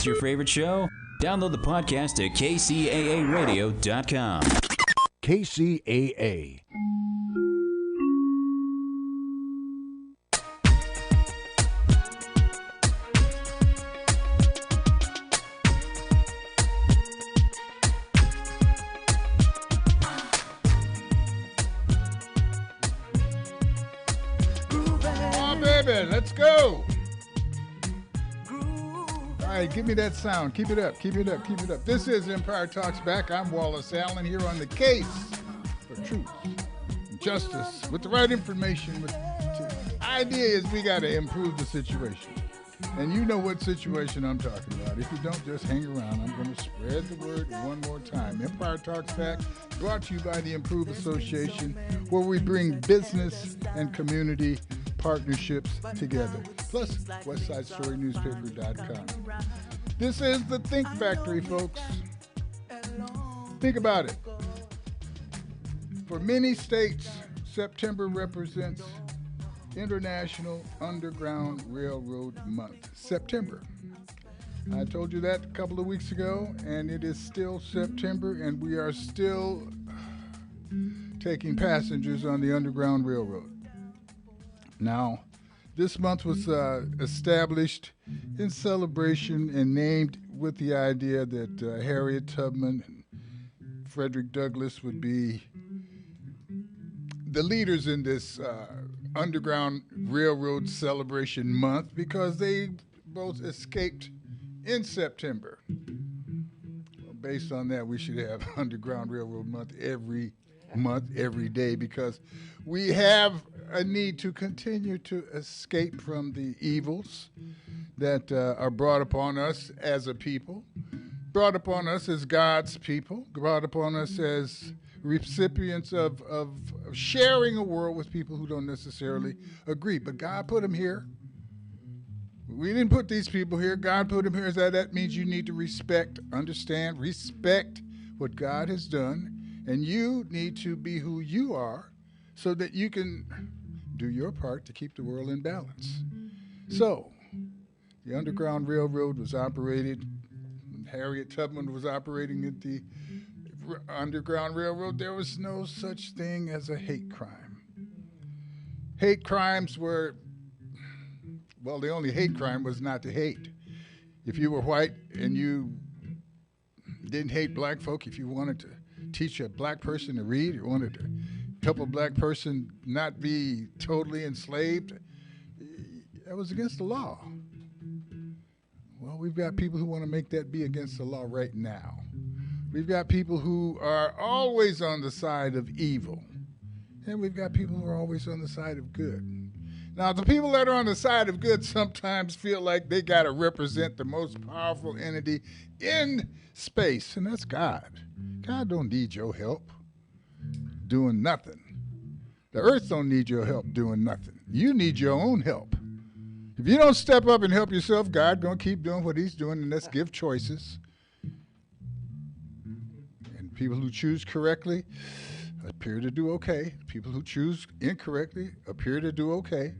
Your favorite show? Download the podcast at kcaaradio.com. KCAA. Let's go. All right, give me that sound. Keep it up. Keep it up. Keep it up. This is Empire Talks Back. I'm Wallace Allen here on the case for truth and justice with the right information. The idea is we got to improve the situation. And you know what situation I'm talking about. If you don't, just hang around. I'm going to spread the word one more time. Empire Talks Back, brought to you by the Improve Association, where we bring business and community partnerships together, plus WestsideStoryNewspaper.com. This is the Think Factory, folks. Think about it. For many states, September represents International Underground Railroad Month. September. I told you that a couple of weeks ago, and it is still September, and we are still taking passengers on the Underground Railroad. Now, this month was established in celebration and named with the idea that Harriet Tubman and Frederick Douglass would be the leaders in this Underground Railroad Celebration Month because they both escaped in September. Well, based on that, we should have Underground Railroad Month, every day, because we have a need to continue to escape from the evils that are brought upon us as a people, brought upon us as God's people, brought upon us as recipients of sharing a world with people who don't necessarily agree. But God put them here. We didn't put these people here. God put them here. That means you need to respect what God has done. And you need to be who you are so that you can do your part to keep the world in balance. So, the Underground Railroad was operated, when Harriet Tubman was operating at the Underground Railroad, there was no such thing as a hate crime. Hate crimes were, well, the only hate crime was not to hate. If you were white and you didn't hate black folk, if you wanted to teach a black person to read, or wanted to help a black person not be totally enslaved, that was against the law. Well, we've got people who want to make that be against the law right now. We've got people who are always on the side of evil, and we've got people who are always on the side of good. Now, the people that are on the side of good sometimes feel like they got to represent the most powerful entity in space, and that's God. God don't need your help doing nothing. The earth don't need your help doing nothing. You need your own help. If you don't step up and help yourself, God gonna keep doing what he's doing, and let's give choices. And people who choose correctly appear to do okay. People who choose incorrectly appear to do okay.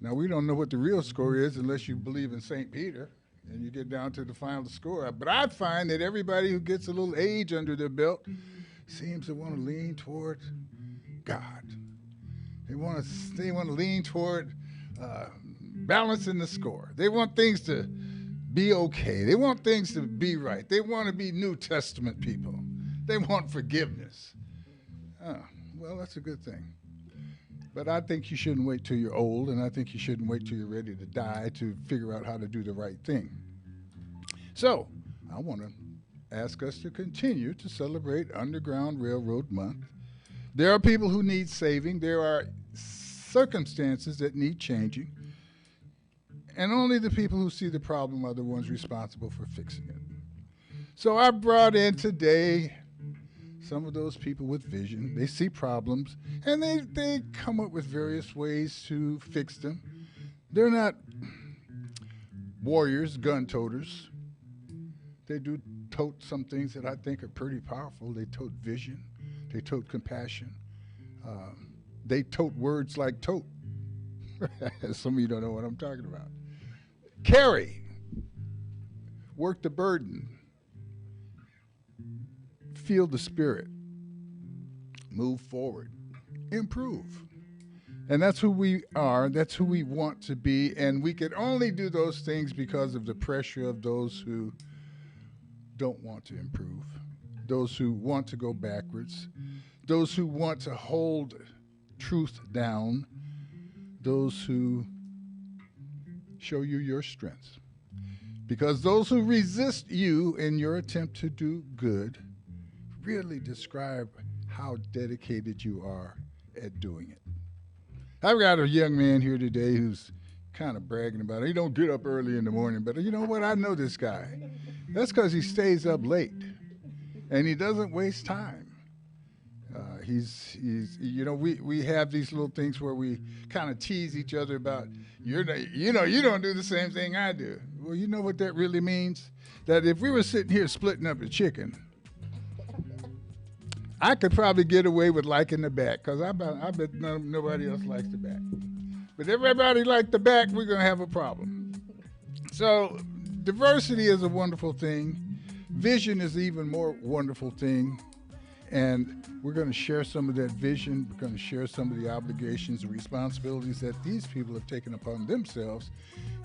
Now, we don't know what the real score is unless you believe in St. Peter and you get down to the final score. But I find that everybody who gets a little age under their belt seems to want to lean toward God. They want to lean toward balancing the score. They want things to be okay. They want things to be right. They want to be New Testament people. They want forgiveness. Well, that's a good thing. But I think you shouldn't wait till you're old, and I think you shouldn't wait till you're ready to die to figure out how to do the right thing. So I want to ask us to continue to celebrate Underground Railroad Month. There are people who need saving. There are circumstances that need changing. And only the people who see the problem are the ones responsible for fixing it. So I brought in today some of those people with vision. They see problems, and they come up with various ways to fix them. They're not warriors, gun-toters. They do tote some things that I think are pretty powerful. They tote vision. They tote compassion. They tote words like tote. Some of you don't know what I'm talking about. Carry. Work the burden. Feel the spirit. Move forward. Improve. And that's who we are. That's who we want to be. And we can only do those things because of the pressure of those who don't want to improve, those who want to go backwards, those who want to hold truth down, those who show you your strengths. Because those who resist you in your attempt to do good really describe how dedicated you are at doing it. I've got a young man here today who's kind of bragging about it. He don't get up early in the morning, but you know what? I know this guy. That's because he stays up late, and he doesn't waste time. He's we have these little things where we kind of tease each other about, you don't do the same thing I do. Well, you know what that really means? That if we were sitting here splitting up a chicken, I could probably get away with liking the back, because I bet nobody else likes the back. But if everybody likes the back, we're going to have a problem. So diversity is a wonderful thing. Vision is an even more wonderful thing. And we're going to share some of that vision. We're going to share some of the obligations and responsibilities that these people have taken upon themselves,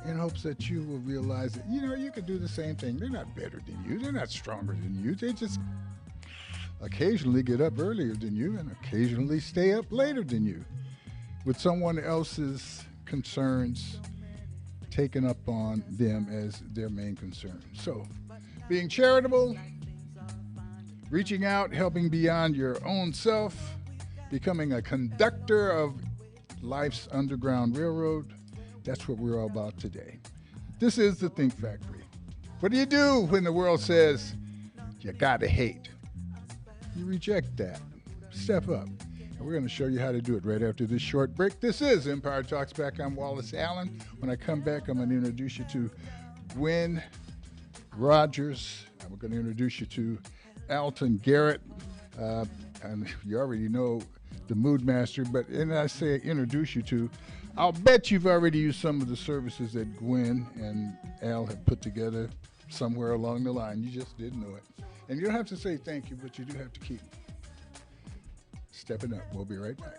in hopes that you will realize that, you can do the same thing. They're not better than you. They're not stronger than you. They just occasionally get up earlier than you and occasionally stay up later than you, with someone else's concerns taken up on them as their main concern. So, being charitable, reaching out, helping beyond your own self, becoming a conductor of life's underground railroad, that's what we're all about today. This is the Think Factory. What do you do when the world says, you gotta hate? You reject that. Step up. And we're going to show you how to do it right after this short break. This is Empire Talks Back. I'm Wallace Allen. When I come back, I'm going to introduce you to Gwen Rogers. I'm going to introduce you to Alton Garrett. And you already know the Mood Master, but and I say introduce you to, I'll bet you've already used some of the services that Gwen and Al have put together somewhere along the line. You just didn't know it. And you don't have to say thank you, but you do have to keep stepping up. We'll be right back.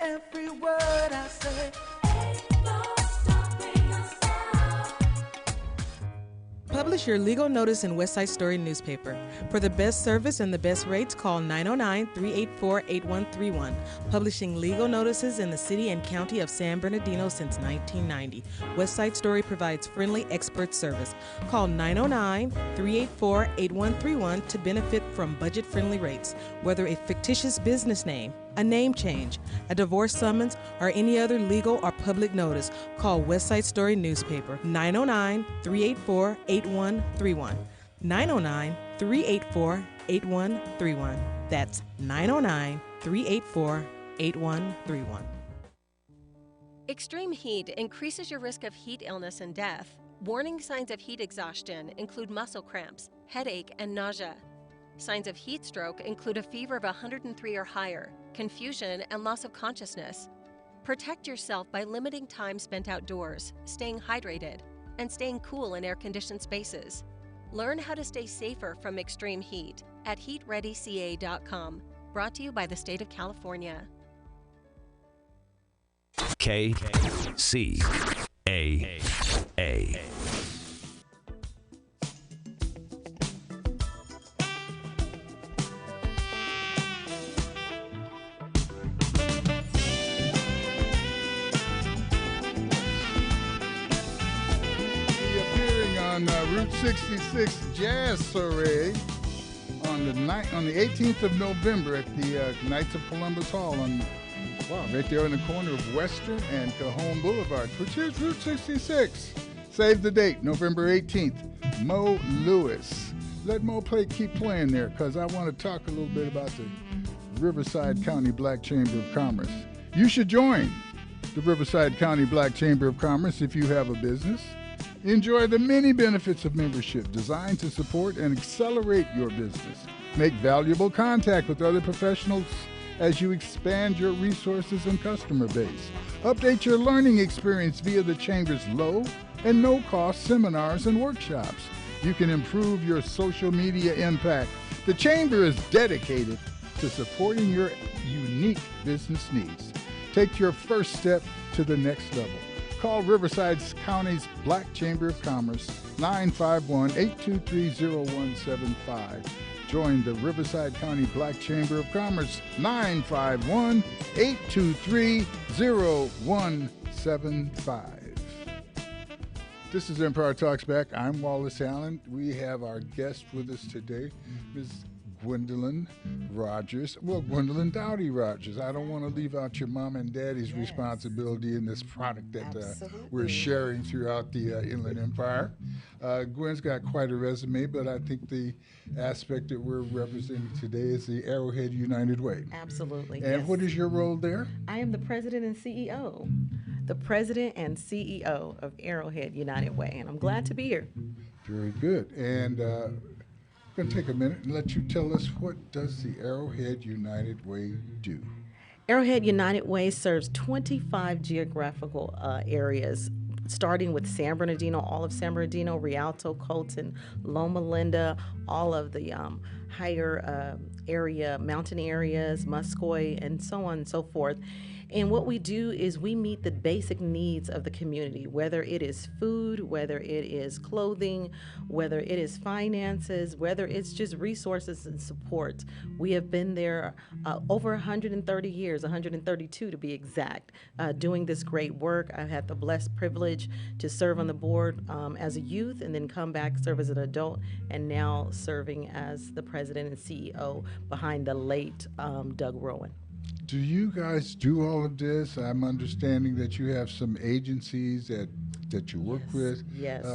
Every word I say. Publish your legal notice in West Side Story newspaper. For the best service and the best rates, call 909-384-8131. Publishing legal notices in the city and county of San Bernardino since 1990. West Side Story provides friendly expert service. Call 909-384-8131 to benefit from budget-friendly rates. Whether a fictitious business name, a name change, a divorce summons, or any other legal or public notice, call West Side Story newspaper 909-384-8131. 909-384-8131. That's 909-384-8131. Extreme heat increases your risk of heat illness and death. Warning signs of heat exhaustion include muscle cramps, headache, and nausea. Signs of heat stroke include a fever of 103 or higher, confusion, and loss of consciousness. Protect yourself by limiting time spent outdoors, staying hydrated, and staying cool in air-conditioned spaces. Learn how to stay safer from extreme heat at heatreadyca.com. Brought to you by the state of California. KCAA. Route 66 Jazz Soiree on the 18th of November at the Knights of Columbus Hall right there in the corner of Western and Cajon Boulevard, which is Route 66. Save the date, November 18th. Mo Lewis. Let Mo keep playing there, because I want to talk a little bit about the Riverside County Black Chamber of Commerce. You should join the Riverside County Black Chamber of Commerce if you have a business. Enjoy the many benefits of membership designed to support and accelerate your business. Make valuable contact with other professionals as you expand your resources and customer base. Update your learning experience via the Chamber's low, and no-cost seminars and workshops. You can improve your social media impact. The Chamber is dedicated to supporting your unique business needs. Take your first step to the next level. Call Riverside County's Black Chamber of Commerce, 951-823-0175. Join the Riverside County Black Chamber of Commerce, 951-823-0175. This is Empire Talks Back. I'm Wallace Allen. We have our guest with us today, Ms. Gwendolyn Rogers. Well, Gwendolyn Dowdy Rogers. I don't want to leave out your mom and daddy's responsibility in this product that we're sharing throughout the Inland Empire. Gwen's got quite a resume, but I think the aspect that we're representing today is the Arrowhead United Way. Absolutely. And what is your role there? I am the president and CEO. The president and CEO of Arrowhead United Way, and I'm glad to be here. Very good. And I'm going to take a minute and let you tell us, what does the Arrowhead United Way do? Arrowhead United Way serves 25 geographical areas, starting with San Bernardino, all of San Bernardino, Rialto, Colton, Loma Linda, all of the higher area, mountain areas, Muscoy, and so on and so forth. And what we do is we meet the basic needs of the community, whether it is food, whether it is clothing, whether it is finances, whether it's just resources and support. We have been there over 130 years, 132 to be exact, doing this great work. I've had the blessed privilege to serve on the board as a youth and then come back, serve as an adult, and now serving as the president and CEO behind the late Doug Rowan. Do you guys do all of this? I'm understanding that you have some agencies that you work with. Yes.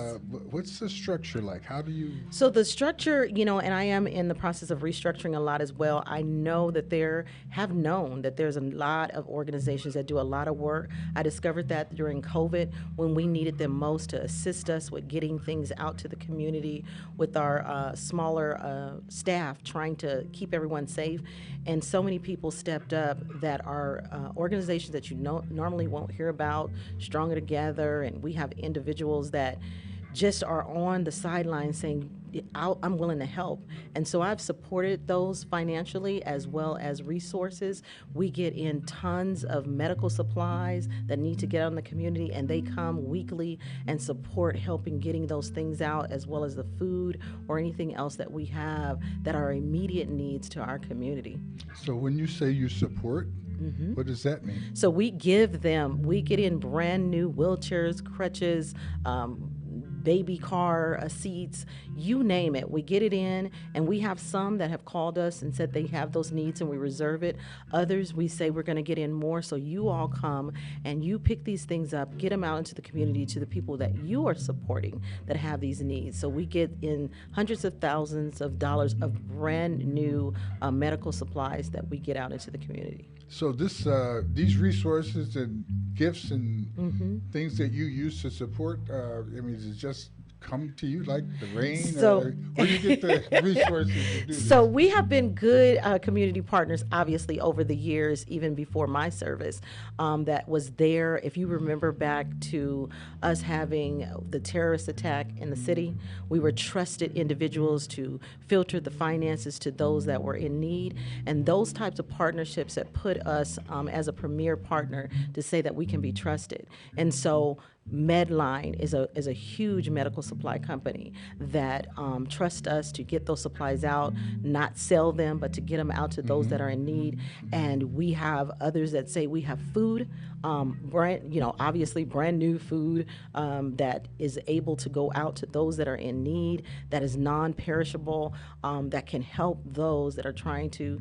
What's the structure like? How do you? So the structure, and I am in the process of restructuring a lot as well. I know that there's a lot of organizations that do a lot of work. I discovered that during COVID when we needed them most to assist us with getting things out to the community with our smaller staff, trying to keep everyone safe. And so many people stepped up that are organizations that you normally won't hear about, Stronger Together, and we have individuals that just are on the sidelines saying, I'm willing to help. And so I've supported those financially as well as resources. We get in tons of medical supplies that need to get out in the community, and they come weekly and support helping getting those things out, as well as the food or anything else that we have that are immediate needs to our community. So when you say you support, what does that mean? So we get in brand new wheelchairs, crutches, baby car seats, you name it. We get it in, and we have some that have called us and said they have those needs and we reserve it. Others, we say we're going to get in more, so you all come and you pick these things up, get them out into the community to the people that you are supporting that have these needs. So we get in hundreds of thousands of dollars of brand new medical supplies that we get out into the community. So these resources and gifts and things that you use to support, does it just come to you like the rain, or you get the resources to do this? So we have been good community partners, obviously, over the years, even before my service, that was there. If you remember back to us having the terrorist attack in the city, we were trusted individuals to filter the finances to those that were in need, and those types of partnerships that put us as a premier partner to say that we can be trusted. And so Medline is a huge medical supply company that trusts us to get those supplies out, not sell them, but to get them out to those that are in need. And we have others that say we have food, obviously brand new food that is able to go out to those that are in need, that is non-perishable, that can help those that are trying to,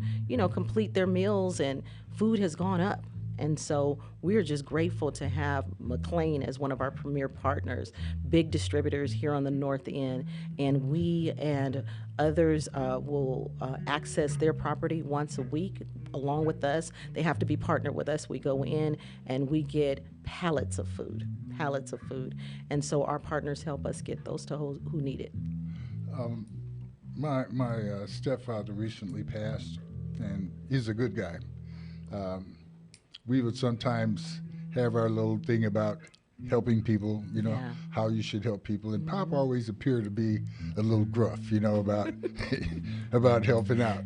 complete their meals, and food has gone up. And so we're just grateful to have McLean as one of our premier partners, big distributors here on the North End, and we and others will access their property once a week along with us. They have to be partnered with us. We go in and we get pallets of food. And so our partners help us get those to who need it. My stepfather recently passed, and he's a good guy. We would sometimes have our little thing about helping people, Yeah. how you should help people. And Pop always appeared to be a little gruff, about about helping out.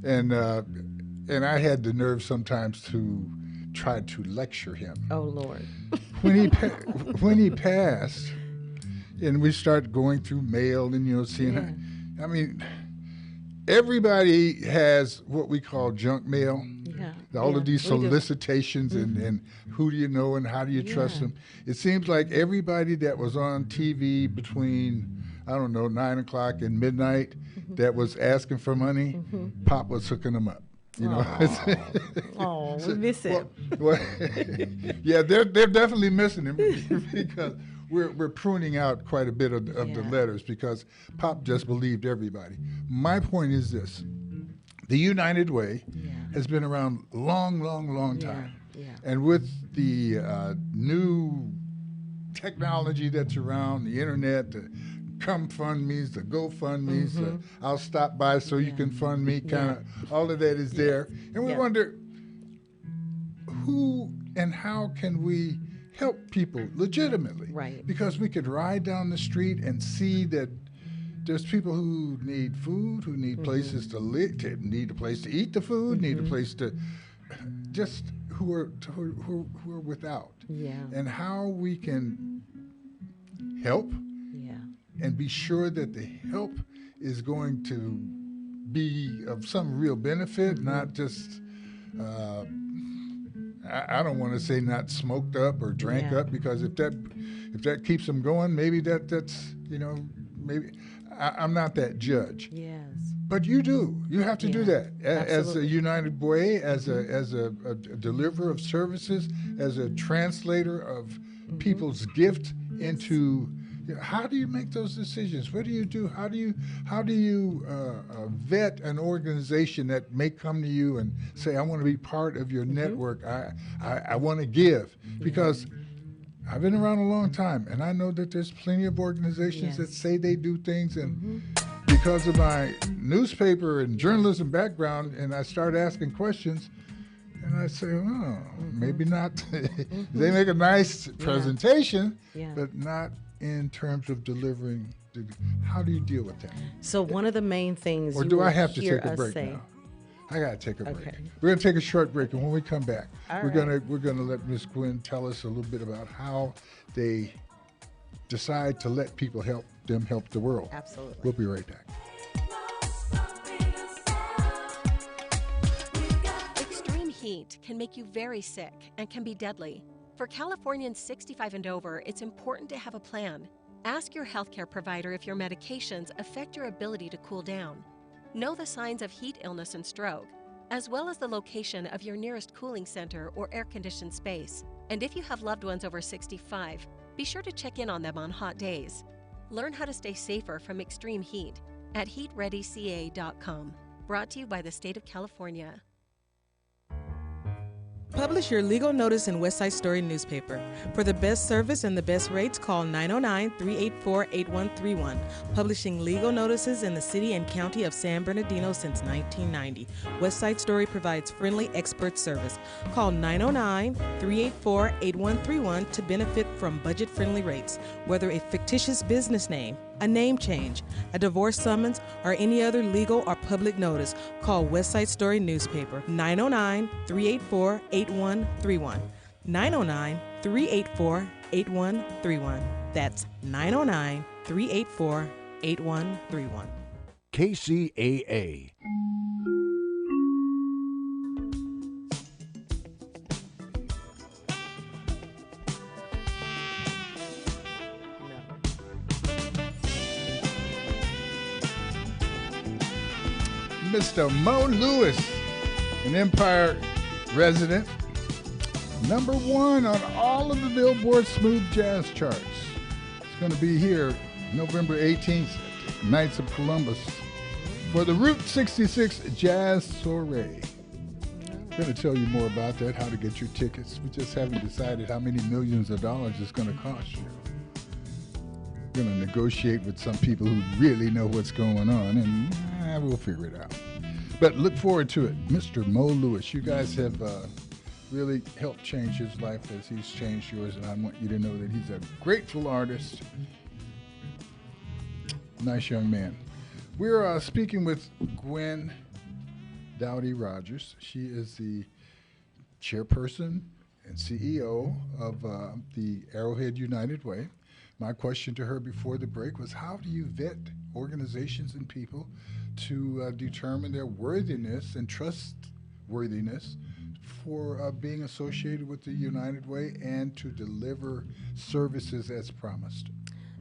And I had the nerve sometimes to try to lecture him. Oh, Lord. When he passed, and we started going through mail and seeing. Yeah. I mean, everybody has what we call junk mail. Yeah. All Yeah, of these we do. solicitations and who do you know and how do you trust Yeah. them? It seems like everybody that was on TV between, I don't know, 9 o'clock and midnight that was asking for money, Pop was hooking them up. Oh, we miss him. Well, yeah, they're definitely missing him because we're pruning out quite a bit of the Yeah. letters because Pop just believed everybody. My point is this. The United Way has been around long time. Yeah. And with the new technology that's around, the internet, the come fund me's, the go fund me's, I'll stop by so you can fund me, kind of, all of that is there. And we wonder who and how can we help people legitimately? Right. Because we could ride down the street and see that there's people who need food, who need places to live, need a place to eat the food, need a place to just who are without. Yeah. And how we can help Yeah. and be sure that the help is going to be of some real benefit, not just I don't want to say not smoked up or drank up, because if that keeps them going, maybe that's maybe I'm not that judge. Yes. But you do. You have to do that as a Absolutely. United Way, as a deliverer of services, as a translator of people's gift into. How do you make those decisions? What do you do? How do you vet an organization that may come to you and say, "I want to be part of your network. I want to give," because I've been around a long time, and I know that there's plenty of organizations that say they do things, and because of my newspaper and journalism background, and I start asking questions, and I say, "Oh, maybe not." They make a nice presentation, but not in terms of delivering. How do you deal with that? So one of the main things Or you do will I have to hear take a us break say, now? I gotta take a break. Okay. We're gonna take a short break, and when we come back, All we're right. gonna let Ms. Gwynn tell us a little bit about how they decide to let people help them help the world. Absolutely. We'll be right back. Extreme heat can make you very sick and can be deadly. For Californians 65 and over, it's important to have a plan. Ask your healthcare provider if your medications affect your ability to cool down. Know the signs of heat illness and stroke, as well as the location of your nearest cooling center or air-conditioned space. And if you have loved ones over 65, be sure to check in on them on hot days. Learn how to stay safer from extreme heat at heatreadyca.com. Brought to you by the state of California. Publish your legal notice in West Side Story newspaper. For the best service and the best rates, call 909-384-8131. Publishing legal notices in the city and county of San Bernardino since 1990. West Side Story provides friendly expert service. Call 909-384-8131 to benefit from budget-friendly rates. Whether a fictitious business name, a name change, a divorce summons, or any other legal or public notice, call West Side Story newspaper 909-384-8131. 909-384-8131. That's 909-384-8131. KCAA. Mr. Mo Lewis, an Empire resident, #1 on all of the Billboard Smooth Jazz charts. It's going to be here November 18th at Knights of Columbus for the Route 66 Jazz Soiree. I'm going to tell you more about that, how to get your tickets. We just haven't decided how many millions of dollars it's going to cost you. We're going to negotiate with some people who really know what's going on, and we'll figure it out. But look forward to it. Mr. Mo Lewis, you guys have really helped change his life as he's changed yours, and I want you to know that he's a grateful artist. Nice young man. We're speaking with Gwen Dowdy Rogers. She is the chairperson and CEO of the Arrowhead United Way. My question to her before the break was, how do you vet organizations and people to determine their worthiness and trustworthiness for being associated with the United Way and to deliver services as promised?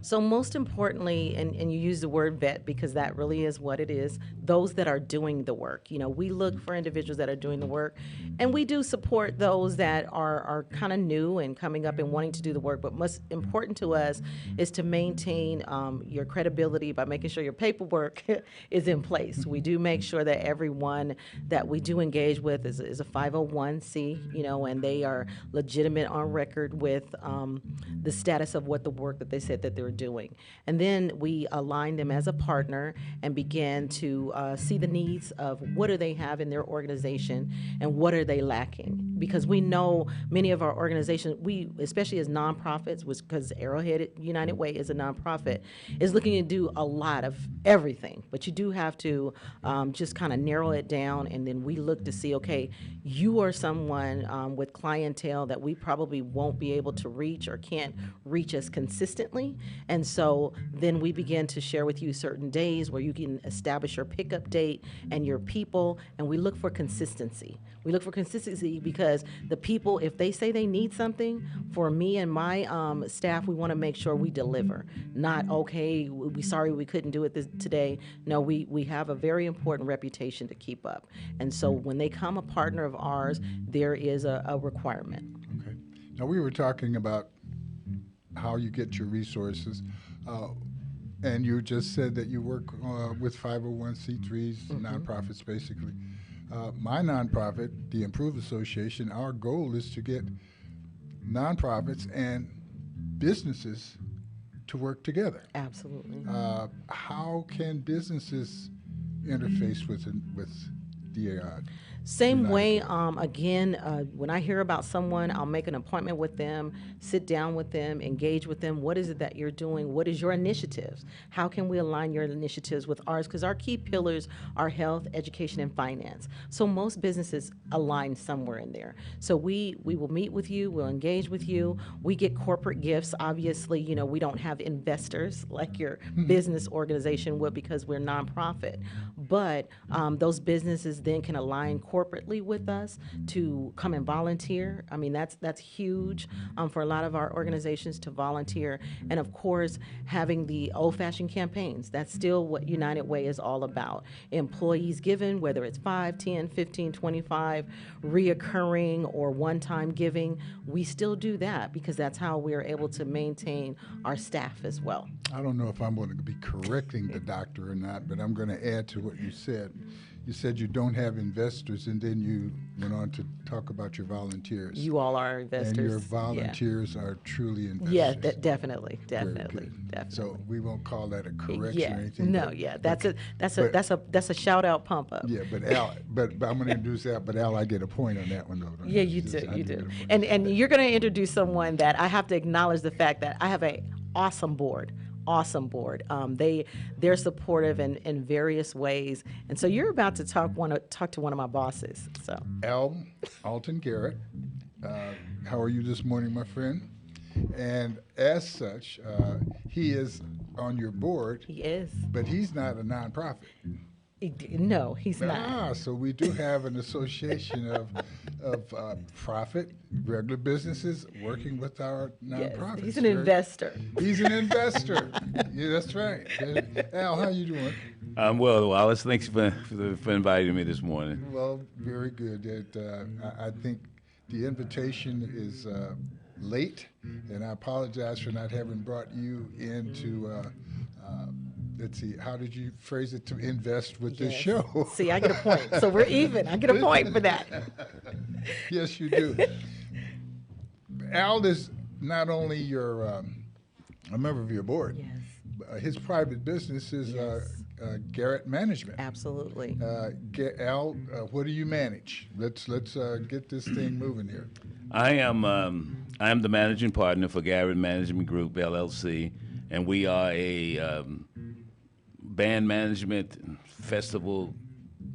So most importantly, and you use the word vet because that really is what it is, those that are doing the work. You know, we look for individuals that are doing the work, and we do support those that are kind of new and coming up and wanting to do the work. But most important to us is to maintain your credibility by making sure your paperwork is in place. We do make sure that everyone that we do engage with is a 501c, you know, and they are legitimate on record with the status of what the work that they said that they're doing. And then we align them as a partner and begin to see the needs of what do they have in their organization and what are they lacking. Because we know many of our organizations, we, especially as nonprofits, because Arrowhead United Way is a nonprofit, is looking to do a lot of everything. But you do have to just kind of narrow it down, and then we look to see, okay, you are someone with clientele that we probably won't be able to reach or can't reach as consistently. And so then we begin to share with you certain days where you can establish your pickup date and your people, and we look for consistency. We look for consistency because the people, if they say they need something, for me and my staff, we want to make sure we deliver. Not, okay, we sorry we couldn't do it today. No, we have a very important reputation to keep up. And so when they come a partner of ours, there is a requirement. Okay. Now, we were talking about how you get your resources, and you just said that you work with 501c3s, nonprofits, basically. My nonprofit, the Improve Association, our goal is to get nonprofits and businesses to work together. Absolutely. How can businesses interface with DAI? Same way, again, when I hear about someone, I'll make an appointment with them, sit down with them, engage with them. What is it that you're doing? What is your initiatives? How can we align your initiatives with ours? Because our key pillars are health, education, and finance. So most businesses align somewhere in there. So we will meet with you, we'll engage with you. We get corporate gifts. Obviously, you know, we don't have investors like your business organization would because we're nonprofit. But those businesses then can align corporately with us to come and volunteer. I mean, that's huge for a lot of our organizations to volunteer. And of course, having the old-fashioned campaigns. That's still what United Way is all about. Employees given, whether it's 5, 10, 15, 25, reoccurring or one-time giving, we still do that because that's how we're able to maintain our staff as well. I don't know if I'm going to be correcting the doctor or not, but I'm going to add to what you said. You said you don't have investors, and then you went on to talk about your volunteers. You all are investors. And your volunteers are truly investors. Yeah, definitely. So we won't call that a correction or anything. No, that's a shout out pump up. Yeah, but Al, but I'm going to introduce Al. But Al, I get a point on that one though. Yeah, you do. And you're going to introduce someone that I have to acknowledge the fact that I have a awesome board. They're supportive in various ways, and so you're about to talk to one of my bosses. So Al Alton Garrett, how are you this morning, my friend? And as such, he is on your board. He is, but he's not a nonprofit. No, he's not. So we do have an association of profit, regular businesses working with our nonprofits. Yes, he's an investor. He's an investor. Yeah, that's right. Al, how you doing? I'm well, Wallace. Thanks for inviting me this morning. Well, very good. I think the invitation is late, and I apologize for not having brought you into let's see, how did you phrase it, to invest with this show? See, I get a point. So we're even. I get a point for that. Yes, you do. Al is not only a member of your board. Yes. His private business is Garrett Management. Absolutely. Al, what do you manage? Let's get this thing moving here. I am the managing partner for Garrett Management Group LLC, and we are a band management festival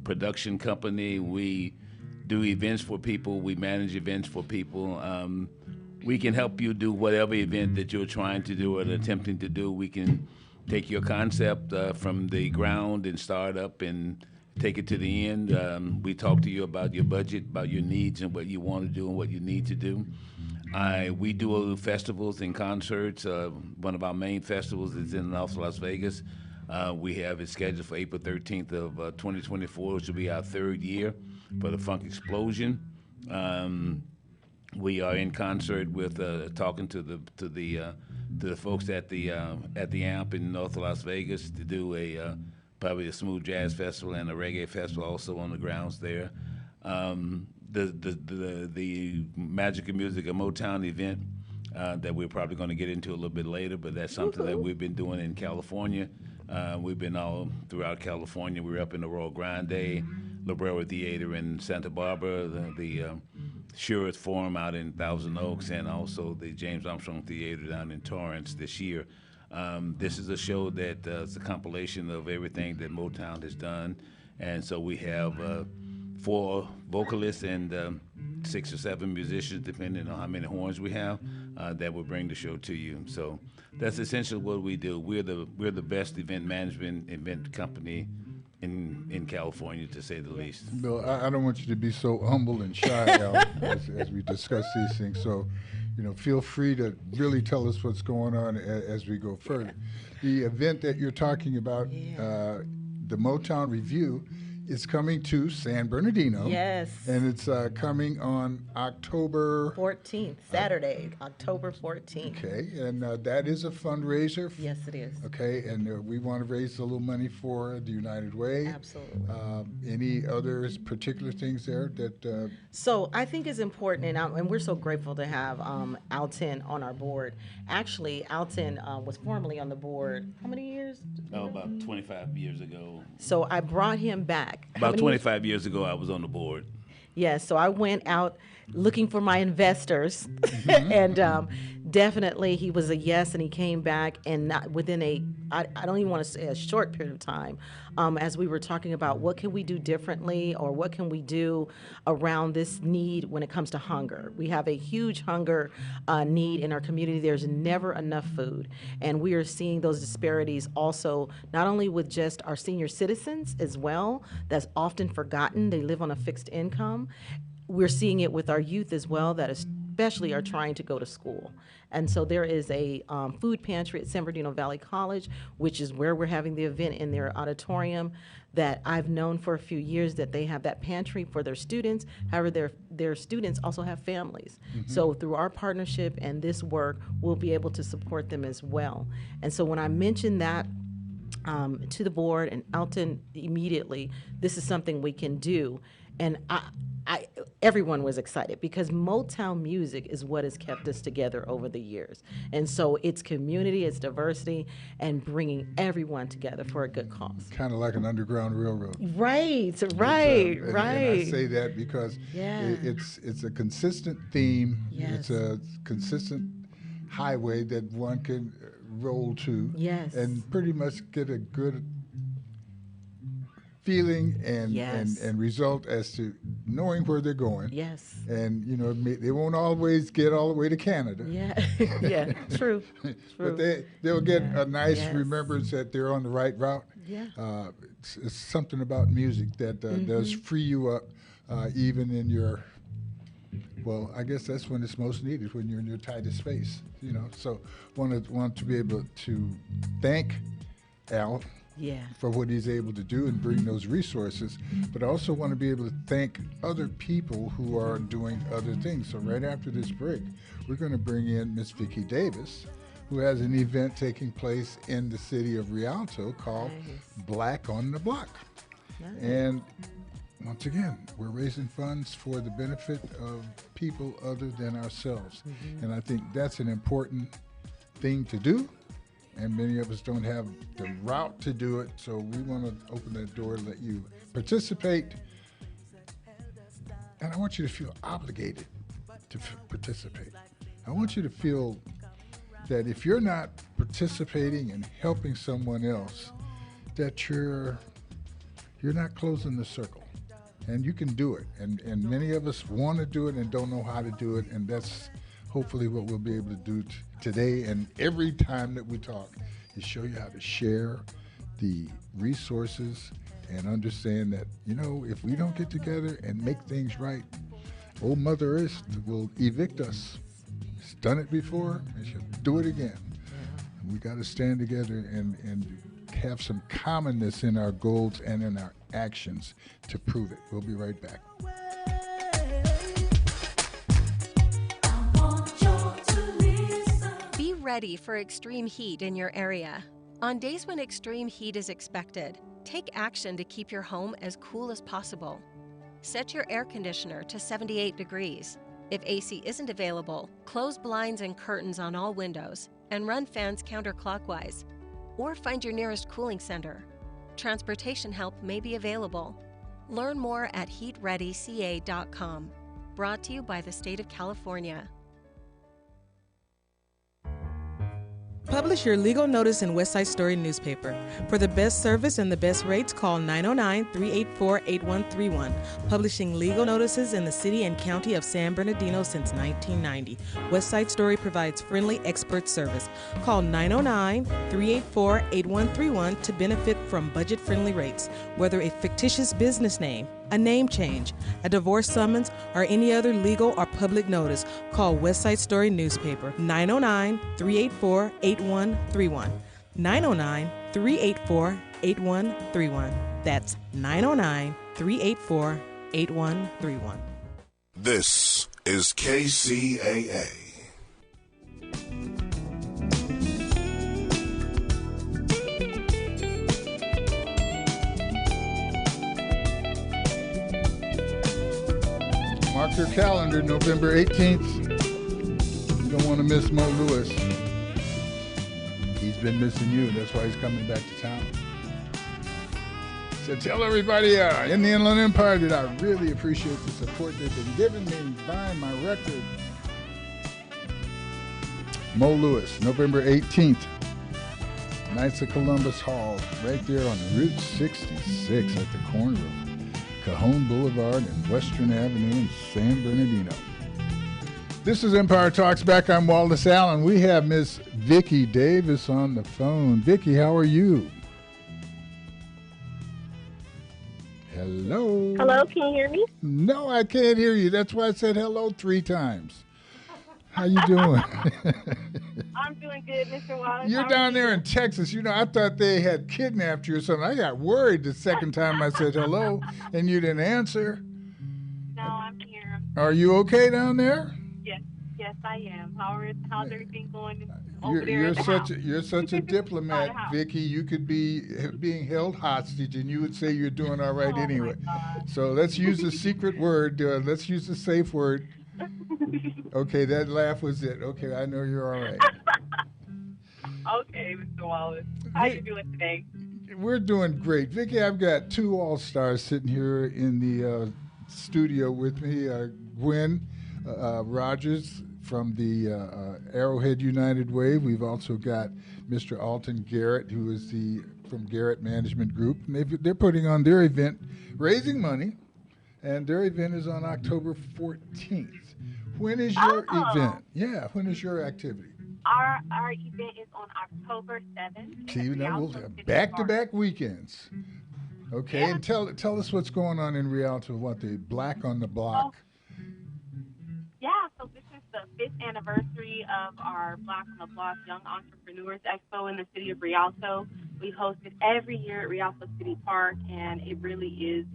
production company. We do events for people. We manage events for people. We can help you do whatever event that you're trying to do or attempting to do. We can take your concept from the ground and start up and take it to the end. We talk to you about your budget, about your needs and what you want to do and what you need to do. We do festivals and concerts. One of our main festivals is in North Las Vegas. We have it scheduled for April 13th of 2024, which will be our third year for the Funk Explosion. We are in concert with talking to the folks at the AMP in North Las Vegas to do probably a smooth jazz festival and a reggae festival also on the grounds there. The Magic of Music, a Motown event that we're probably going to get into a little bit later, but that's something that we've been doing in California. We've been all throughout California. We're up in the Rio Grande, Librero Theater in Santa Barbara, the Sherwood Forum out in Thousand Oaks, and also the James Armstrong Theater down in Torrance this year. This is a show that is a compilation of everything that Motown has done, and so we have 4 vocalists and 6 or 7 musicians, depending on how many horns we have, that will bring the show to you. So that's essentially what we do. We're the best event management event company in California, to say the least. Bill, I don't want you to be so humble and shy, Al, as we discuss these things. So, feel free to really tell us what's going on as we go further. The event that you're talking about, the Motown Review, is coming to San Bernardino. Yes. And it's coming on October 14th, Saturday, October 14th. Okay, and that is a fundraiser. Yes, it is. Okay, and we want to raise a little money for the United Way. Absolutely. Any other particular things there that? So I think it's important, and we're so grateful to have Alton on our board. Actually, Alton was formerly on the board, how many years? Oh, about 25 years ago. So I brought him back. About 25 years ago, I was on the board. Yes, so I went out looking for my investors, and definitely he was a yes, and he came back, and not within I don't even want to say a short period of time, as we were talking about what can we do differently or what can we do around this need when it comes to hunger. We have a huge hunger need in our community. There's never enough food, and we are seeing those disparities also not only with just our senior citizens as well, that's often forgotten. They live on a fixed income. We're seeing it with our youth as well that especially are trying to go to school. And so there is a food pantry at San Bernardino Valley College, which is where we're having the event in their auditorium, that I've known for a few years that they have that pantry for their students. However, their students also have families. So through our partnership and this work, we'll be able to support them as well. And so when I mentioned that to the board and Alton immediately, this is something we can do. And everyone was excited because Motown music is what has kept us together over the years. And so it's community, it's diversity, and bringing everyone together for a good cause. Kind of like an underground railroad. Right. And I say that because Yeah. it's a consistent theme. Yes. It's a consistent highway that one can roll to. Yes. And pretty much get a good feeling and result as to knowing where they're going. Yes. And they won't always get all the way to Canada. Yeah. Yeah. True. But they'll get a nice Yes. remembrance that they're on the right route. Yeah. It's something about music that does free you up, even in your. Well, I guess that's when it's most needed, when you're in your tightest space. So want to be able to thank Al. Yeah. For what he's able to do and bring those resources, but I also want to be able to thank other people who are doing other things. So right after this break, we're going to bring in Miss Vicki Davis, who has an event taking place in the city of Rialto called Black on the Block. Nice. And once again, we're raising funds for the benefit of people other than ourselves. And I think that's an important thing to do. and many of us don't have the route to do it, so we want to open that door and let you participate. And I want you to feel obligated to participate. I want you to feel that if you're not participating and helping someone else, that you're not closing the circle. And you can do it. And many of us want to do it and don't know how to do it, and that's hopefully what we'll be able to do today and every time that we talk, is show you how to share the resources and understand that, if we don't get together and make things right, old Mother Earth will evict us. She's done it before, and she'll do it again. And we got to stand together and have some commonness in our goals and in our actions to prove it. We'll be right back. Be ready for extreme heat in your area. On days when extreme heat is expected, take action to keep your home as cool as possible. Set your air conditioner to 78 degrees. If AC isn't available, close blinds and curtains on all windows and run fans counterclockwise. Or find your nearest cooling center. Transportation help may be available. Learn more at heatreadyca.com. Brought to you by the state of California. Publish your legal notice in West Side Story newspaper. For the best service and the best rates, call 909-384-8131. Publishing legal notices in the city and county of San Bernardino since 1990. West Side Story provides friendly expert service. Call 909-384-8131 to benefit from budget-friendly rates. Whether a fictitious business name, a name change, a divorce summons, or any other legal or public notice, call West Side Story newspaper 909-384-8131. 909-384-8131. That's 909-384-8131. This is KCAA. Mark your calendar, November 18th. You don't want to miss Mo Lewis. He's been missing you. That's why he's coming back to town. So tell everybody in the Inland Empire that I really appreciate the support they've been giving me, buying my record. Mo Lewis, November 18th. Knights of Columbus Hall, right there on Route 66 at the corner of Cajon Boulevard and Western Avenue in San Bernardino. This is Empire Talks Back. I'm Wallace Allen. We have Miss Vicki Davis on the phone. Vicki, how are you? Hello. Hello, can you hear me? No, I can't hear you. That's why I said hello 3 times. How you doing? I'm doing good, Mr. Wallace. You're down there in Texas. I thought they had kidnapped you or something. I got worried the second time I said hello and you didn't answer. No, I'm here. Are you okay down there? Yes, I am. How's everything going over there? You're such a diplomat, Vicki. You could be being held hostage, and you would say you're doing all right anyway. So let's use a secret word. Let's use a safe word. Okay, that laugh was it. Okay, I know you're all right. Okay, Mr. Wallace. How you doing today? We're doing great. Vicki, I've got 2 all-stars sitting here in the studio with me. Gwen Rogers from the Arrowhead United Way. We've also got Mr. Alton Garrett, who is from Garrett Management Group. And they're putting on their event, raising money, and their event is on October 14th. When is your event? Yeah, when is your activity? Our event is on October 7th. See, we'll have back-to-back weekends. Okay, yeah. And tell us what's going on in Rialto, the Black on the Block. So this is the 5th anniversary of our Black on the Block Young Entrepreneurs Expo in the city of Rialto. We host it every year at Rialto City Park, and it really is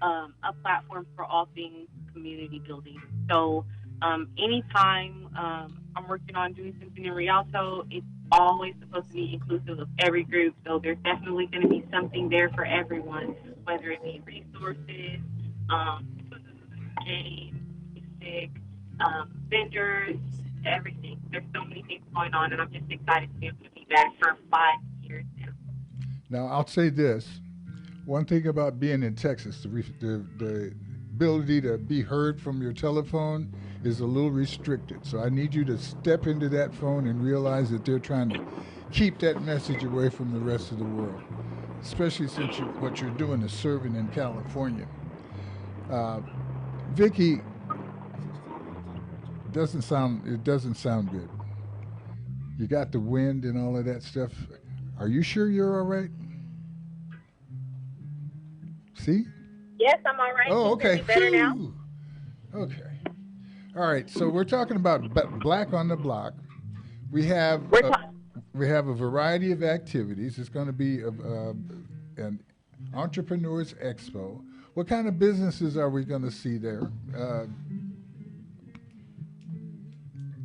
a platform for all things community building. So anytime I'm working on doing something in Rialto, it's always supposed to be inclusive of every group. So there's definitely going to be something there for everyone, whether it be resources, games, music, vendors, everything. There's so many things going on, and I'm just excited to be able to be back for 5 years now. Now, I'll say this. One thing about being in Texas, the ability to be heard from your telephone is a little restricted. So I need you to step into that phone and realize that they're trying to keep that message away from the rest of the world, especially since what you're doing is serving in California. Vicky, it doesn't sound good. You got the wind and all of that stuff. Are you sure you're all right? See? Yes, I'm all right. Oh, okay. Can you hear me better now? Okay. All right. So we're talking about Black on the Block. We have a variety of activities. It's going to be an Entrepreneurs Expo. What kind of businesses are we going to see there?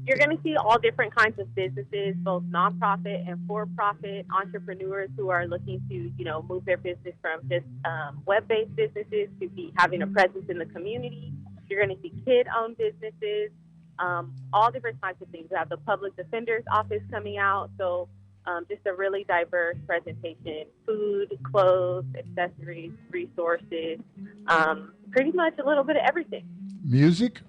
You're going to see all different kinds of businesses, both nonprofit and for-profit entrepreneurs who are looking to, move their business from just web-based businesses to be having a presence in the community. You're going to see kid-owned businesses, all different types of things. We have the public defender's office coming out, so just a really diverse presentation: food, clothes, accessories, resources, pretty much a little bit of everything. Music,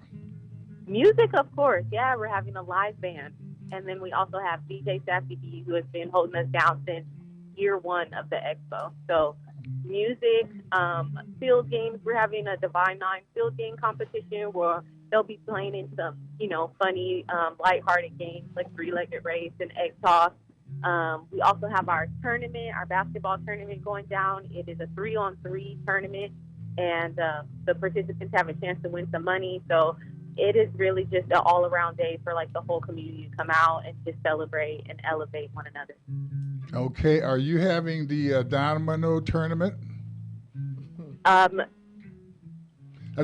of course. Yeah, we're having a live band. And then we also have DJ Sassy B, who has been holding us down since year one of the expo. So music, field games. We're having a Divine Nine field game competition where they'll be playing in some, funny, lighthearted games like three-legged race and egg toss. We also have our tournament, our basketball tournament going down. It is a 3-on-3 tournament, and the participants have a chance to win some money. So it is really just an all-around day for the whole community to come out and just celebrate and elevate one another. Okay, are you having the domino tournament? The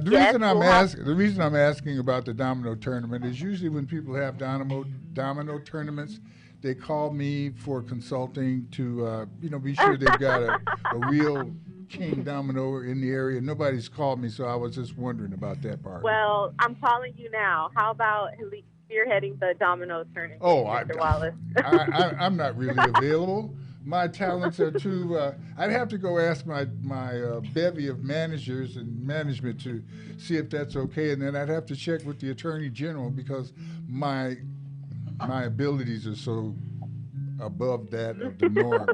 reason I'm asking about the domino tournament is usually when people have domino tournaments, they call me for consulting to be sure they've got a real king domino in the area. Nobody's called me, so I was just wondering about that part. Well, I'm calling you now. How about spearheading the domino tournament, Mr. Wallace? I'm not really available. My talents are too. I'd have to go ask my bevy of managers and management to see if that's okay, and then I'd have to check with the Attorney General because my abilities are so above that of the norm.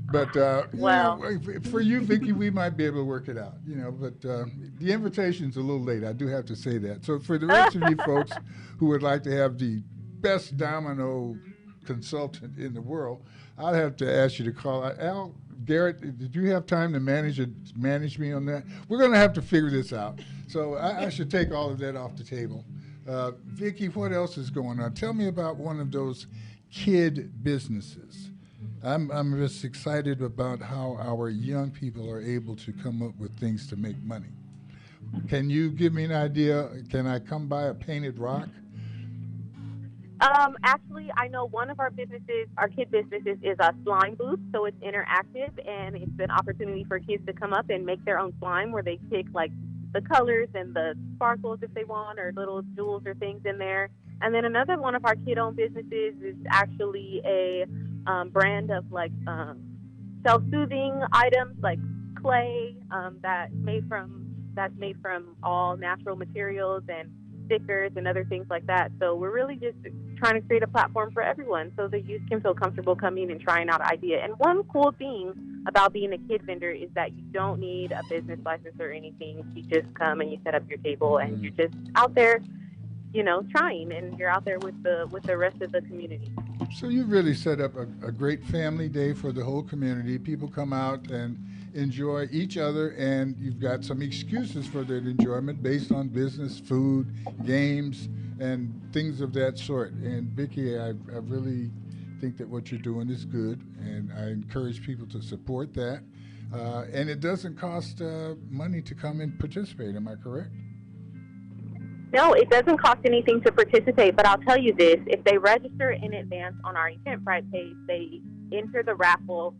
But for you, Vicky, we might be able to work it out. But the invitation's a little late. I do have to say that. So for the rest of you folks who would like to have the best domino consultant in the world, I'll have to ask you to call Al. Garrett, did you have time to manage me on that? We're going to have to figure this out. So I should take all of that off the table. Vicky, what else is going on? Tell me about one of those kid businesses. I'm just excited about how our young people are able to come up with things to make money. Can you give me an idea? Can I come by a painted rock? Actually, I know one of our kid businesses is a slime booth, so it's interactive, and it's an opportunity for kids to come up and make their own slime where they pick the colors and the sparkles if they want, or little jewels or things in there. And then another one of our kid-owned businesses is actually a brand of self-soothing items like clay that's made from all natural materials, and stickers and other things like that. So we're really just trying to create a platform for everyone so the youth can feel comfortable coming and trying out an idea. And one cool thing about being a kid vendor is that you don't need a business license or anything. You just come and you set up your table and you're just out there, trying, and you're out there with the rest of the community. So you really set up a great family day for the whole community. People come out and enjoy each other, and you've got some excuses for that enjoyment based on business, food, games, and things of that sort. And Vicki, I really think that what you're doing is good, and I encourage people to support that. And it doesn't cost money to come and participate. Am I correct? No, it doesn't cost anything to participate, but I'll tell you this. If they register in advance on our Eventbrite page, they enter the raffle.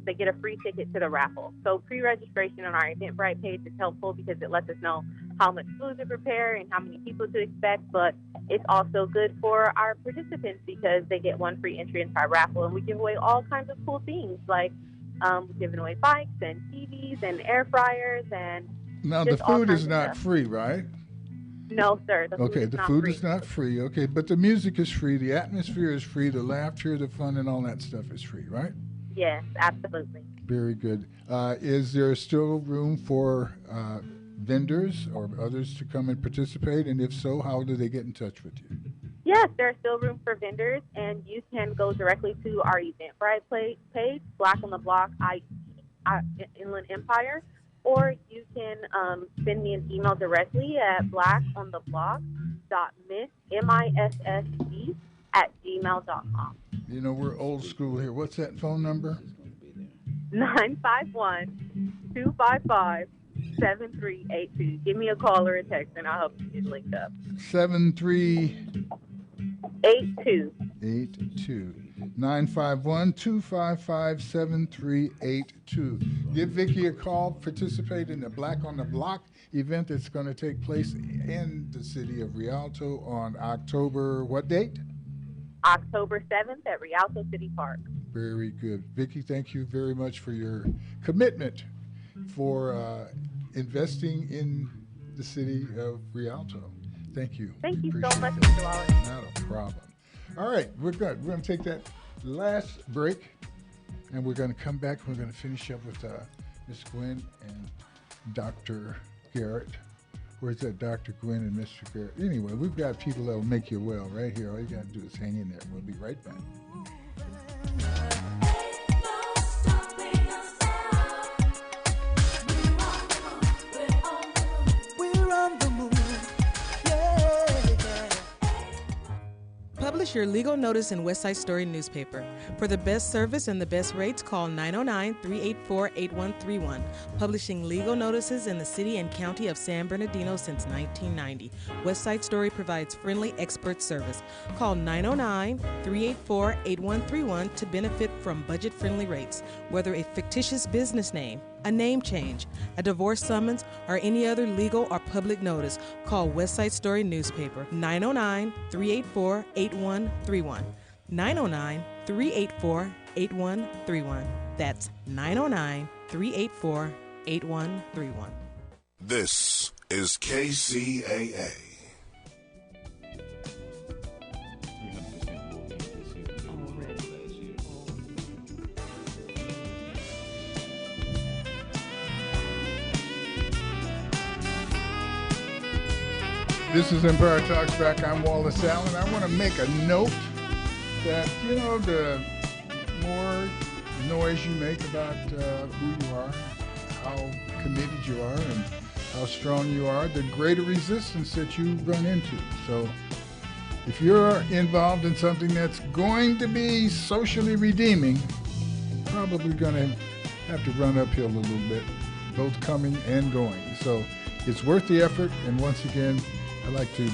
They get a free ticket to the raffle. So pre-registration on our Eventbrite page is helpful because it lets us know how much food to prepare and how many people to expect, but it's also good for our participants because they get one free entry into our raffle, and we give away all kinds of cool things like we're giving away bikes and TVs and air fryers and Now, the just all food kinds is of not stuff. free, right? No, sir. The food free. is not free. Okay, but the music is free, the atmosphere is free, the laughter, the fun, and all that stuff is free, right? Yes, absolutely. Very good. Is there still room for vendors or others to come and participate? And if so, how do they get in touch with you? Yes, there's still room for vendors, and you can go directly to our Eventbrite page, Black on the Block Inland Empire, or you can send me an email directly at blackontheblock.missd@gmail.com. You know, we're old school here. What's that phone number? 951-255-7382. Give me a call or a text, and I'll help you get linked up. 7382. 82. 951-255-7382. Give Vicki a call. Participate in the Black on the Block event that's going to take place in the city of Rialto on October, what date? October 7th at Rialto City Park. Very good. Vicki, thank you very much for your commitment for investing in the city of Rialto. Thank you. Thank you so Appreciate much, that. Mr. Wallace. Not a problem. All right, we're good. We're going to take that last break, and we're going to come back. We're going to finish up with Miss Gwen and Dr. Garrett. Where's that Dr. Gwen and Mr. Garrett? Anyway, we've got people that will make you well right here. All you got to do is hang in there. We'll be right back. Publish your legal notice in West Side Story newspaper. For the best service and the best rates, call 909-384-8131. Publishing legal notices in the city and county of San Bernardino since 1990. West Side Story provides friendly expert service. Call 909-384-8131 to benefit from budget-friendly rates. Whether a fictitious business name, a name change, a divorce summons, or any other legal or public notice, call West Side Story newspaper 909-384-8131. 909-384-8131. That's 909-384-8131. This is KCAA. This is Empire Talks Back. I'm Wallace Allen. I want to make a note that, you know, the more noise you make about who you are, how committed you are, and how strong you are, the greater resistance that you run into. So if you're involved in something that's going to be socially redeeming, probably going to have to run uphill a little bit, both coming and going. So it's worth the effort, and once again, I like to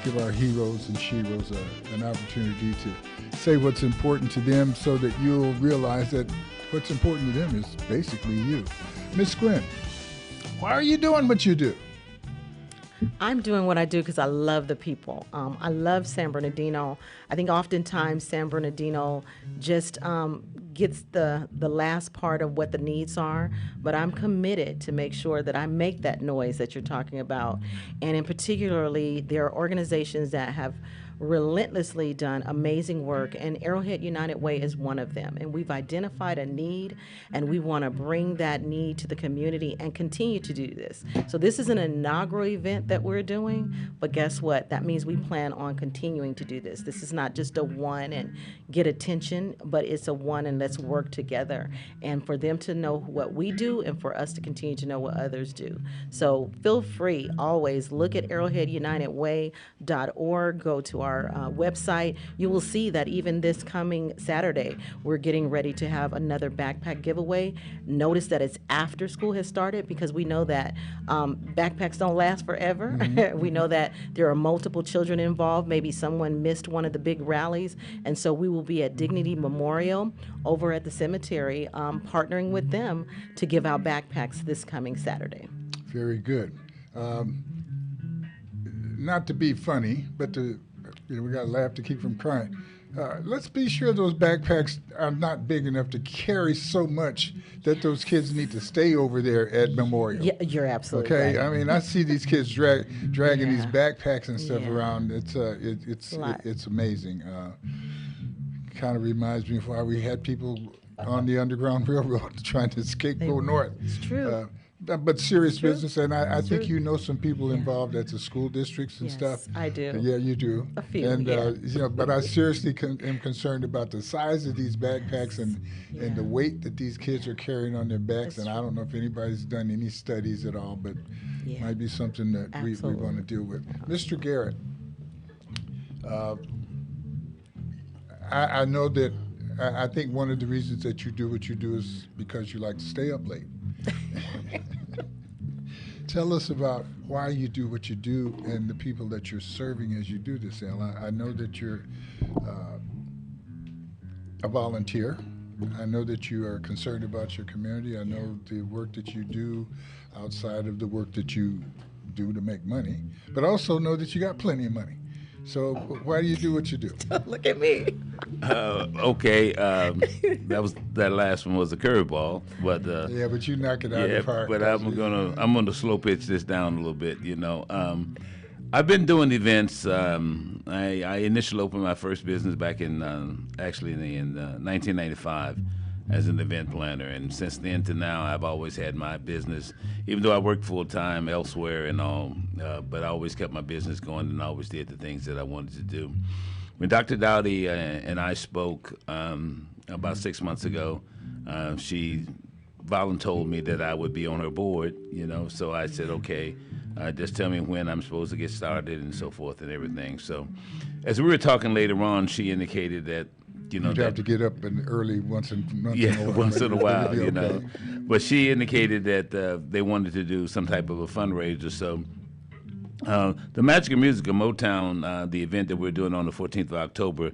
give our heroes and sheroes an opportunity to say what's important to them so that you'll realize that what's important to them is basically you. Miss Gwen, why are you doing what you do? I'm doing what I do because I love the people. I love San Bernardino. I think oftentimes San Bernardino just gets the last part of what the needs are, but I'm committed to make sure that I make that noise that you're talking about. And in particularly, there are organizations that have relentlessly done amazing work, and Arrowhead United Way is one of them. And we've identified a need, and we want to bring that need to the community and continue to do this. So this is an inaugural event that we're doing, but guess what? That means we plan on continuing to do this. This is not just a one and get attention, but it's a one and let's work together. And for them to know what we do and for us to continue to know what others do. So feel free, always look at arrowheadunitedway.org, go to our website. You will see that even this coming Saturday, we're getting ready to have another backpack giveaway. Notice that it's after school has started because we know that backpacks don't last forever. Mm-hmm. We know that there are multiple children involved. Maybe someone missed one of the big rallies. And so we will be at Dignity Memorial over at the cemetery, partnering with them to give out backpacks this coming Saturday. Very good. not to be funny, but to, we got to laugh to keep from crying. Let's be sure those backpacks are not big enough to carry so much that those kids need to stay over there at Memorial. Yeah, you're absolutely okay. right. I mean, I see these kids dragging Yeah. these backpacks and stuff Yeah. around. It's amazing. Kind of reminds me of why we had people on the Underground Railroad trying to escape go north. It's true. But serious True. business, and I think true. you know some people Yeah. involved at the school districts and Yes, stuff. I do. Yeah, you do. A few, And yeah. but I seriously am concerned about the size of these backpacks and Yeah. the weight that these kids are carrying on their backs. That's And I don't know if anybody's done any studies at all, but Yeah. might be something that we Absolutely. want to deal with. Mr. Garrett, I know that I think one of the reasons that you do what you do is because you like to stay up late. Tell us about why you do what you do and the people that you're serving as you do this, Al. I know that you're a volunteer. I know that you are concerned about your community. I know the work that you do outside of the work that you do to make money, but also know that you got plenty of money. So why do you do what you do? Look at me. Okay, that last one was a curveball, but Yeah, but you knock it out of the park. but I'm gonna slow pitch this down a little bit. I've been doing events. I initially opened my first business back in 1995 as an event planner, and since then to now, I've always had my business. Even though I worked full time elsewhere and all, but I always kept my business going and always did the things that I wanted to do. When Dr. Dowdy and I spoke about 6 months ago, she voluntold me that I would be on her board. So I said, okay. Just tell me when I'm supposed to get started and so forth and everything. So, as we were talking later on, she indicated that You'd have to get up early once in a while. once in a while, Okay. But she indicated that they wanted to do some type of a fundraiser. So, the Magic of Music of Motown, the event that we're doing on the 14th of October,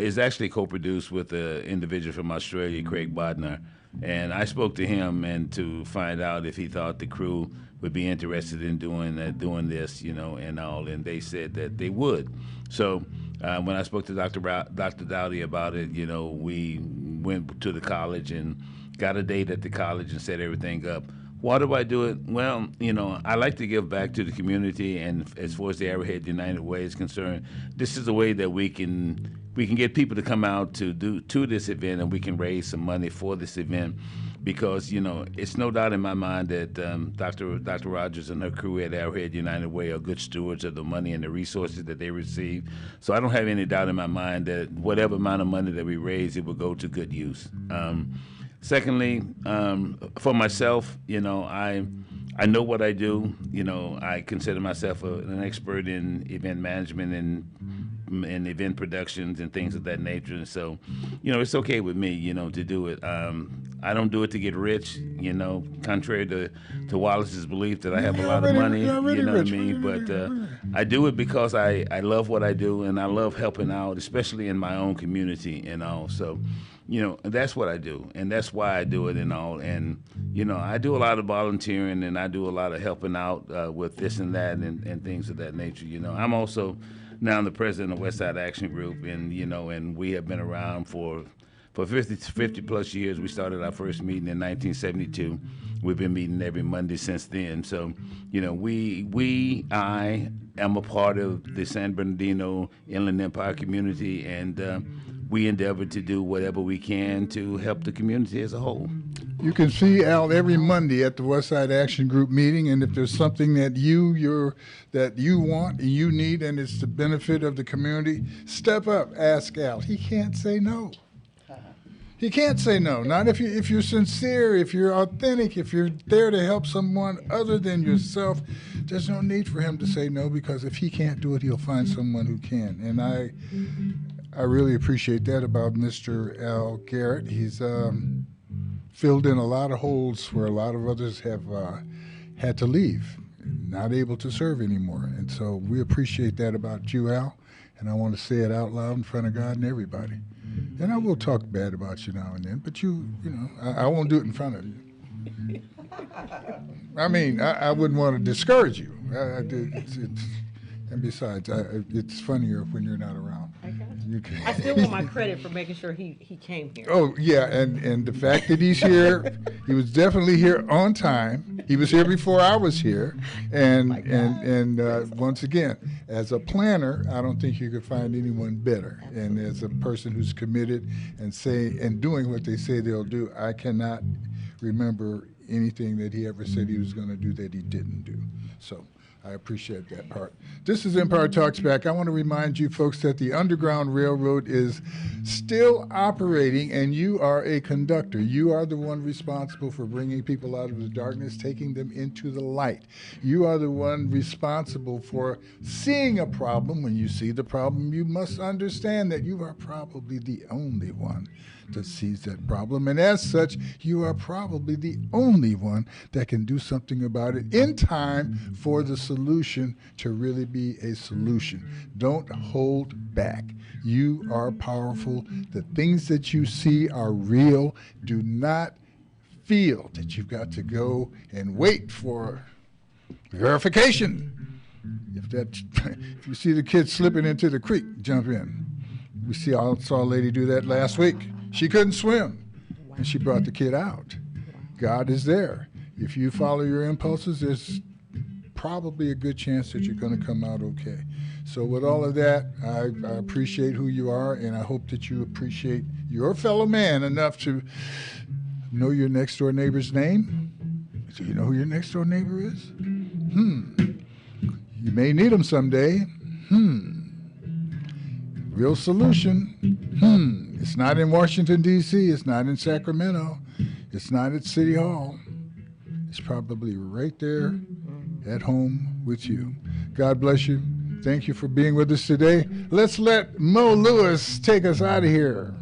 is actually co-produced with an individual from Australia, Craig Bodnar. And I spoke to him and to find out if he thought the crew would be interested in doing this, and all. And they said that they would. So when I spoke to Dr. Dowdy about it, we went to the college and got a date at the college and set everything up. Why do I do it? Well, I like to give back to the community, and as far as the Arrowhead United Way is concerned, this is a way that we can get people to come out to this event, and we can raise some money for this event, because it's no doubt in my mind that Dr. Rogers and her crew at Arrowhead United Way are good stewards of the money and the resources that they receive. So I don't have any doubt in my mind that whatever amount of money that we raise, it will go to good use. Secondly, for myself, I know what I do. I consider myself an expert in event management and event productions and things of that nature. And so, it's okay with me, to do it. I don't do it to get rich, contrary to Wallace's belief that I have a lot of money, you know what I mean? But I do it because I love what I do, and I love helping out, especially in my own community and all. So, that's what I do, and that's why I do it and all. And, I do a lot of volunteering, and I do a lot of helping out with this and that and things of that nature. I'm also now the president of Westside Action Group, and, and we have been around for 50 plus years. We started our first meeting in 1972. We've been meeting every Monday since then. So, I am a part of the San Bernardino Inland Empire community, and we endeavor to do whatever we can to help the community as a whole. You can see Al every Monday at the Westside Action Group meeting, and if there's something that you want and you need, and it's the benefit of the community, step up, ask Al. He can't say no. He can't say no. Not if you're sincere, if you're authentic, if you're there to help someone other than yourself. There's no need for him to say no, because if he can't do it, he'll find someone who can. And I really appreciate that about Mr. Al Garrett. He's filled in a lot of holes where a lot of others have had to leave, not able to serve anymore. And so we appreciate that about you, Al. And I want to say it out loud in front of God and everybody. And I will talk bad about you now and then, but I won't do it in front of you. I mean, I wouldn't want to discourage you. And besides, it's funnier when you're not around. I still want my credit for making sure he came here. Oh, yeah, and the fact that he's here, he was definitely here on time. He was here before I was here. And once again, as a planner, I don't think you could find anyone better. And as a person who's committed and doing what they say they'll do, I cannot remember anything that he ever said he was going to do that he didn't do. So I appreciate that part. This is Empire Talks Back. I want to remind you folks that the Underground Railroad is still operating, and you are a conductor. You are the one responsible for bringing people out of the darkness, taking them into the light. You are the one responsible for seeing a problem. When you see the problem, you must understand that you are probably the only one that sees that problem. And as such, you are probably the only one that can do something about it in time for the solution to really be a solution. Don't hold back. You are powerful. The things that you see are real. Do not feel that you've got to go and wait for verification. If you see the kid slipping into the creek, jump in. I saw a lady do that last week. She couldn't swim, and she brought the kid out. God is there. If you follow your impulses, there's probably a good chance that you're going to come out okay. So with all of that, I appreciate who you are, and I hope that you appreciate your fellow man enough to know your next door neighbor's name. Do you know who your next door neighbor is? You may need him someday. Real solution. It's not in Washington, D.C. It's not in Sacramento. It's not at City Hall. It's probably right there at home with you. God bless you. Thank you for being with us today. Let's let Mo Lewis take us out of here.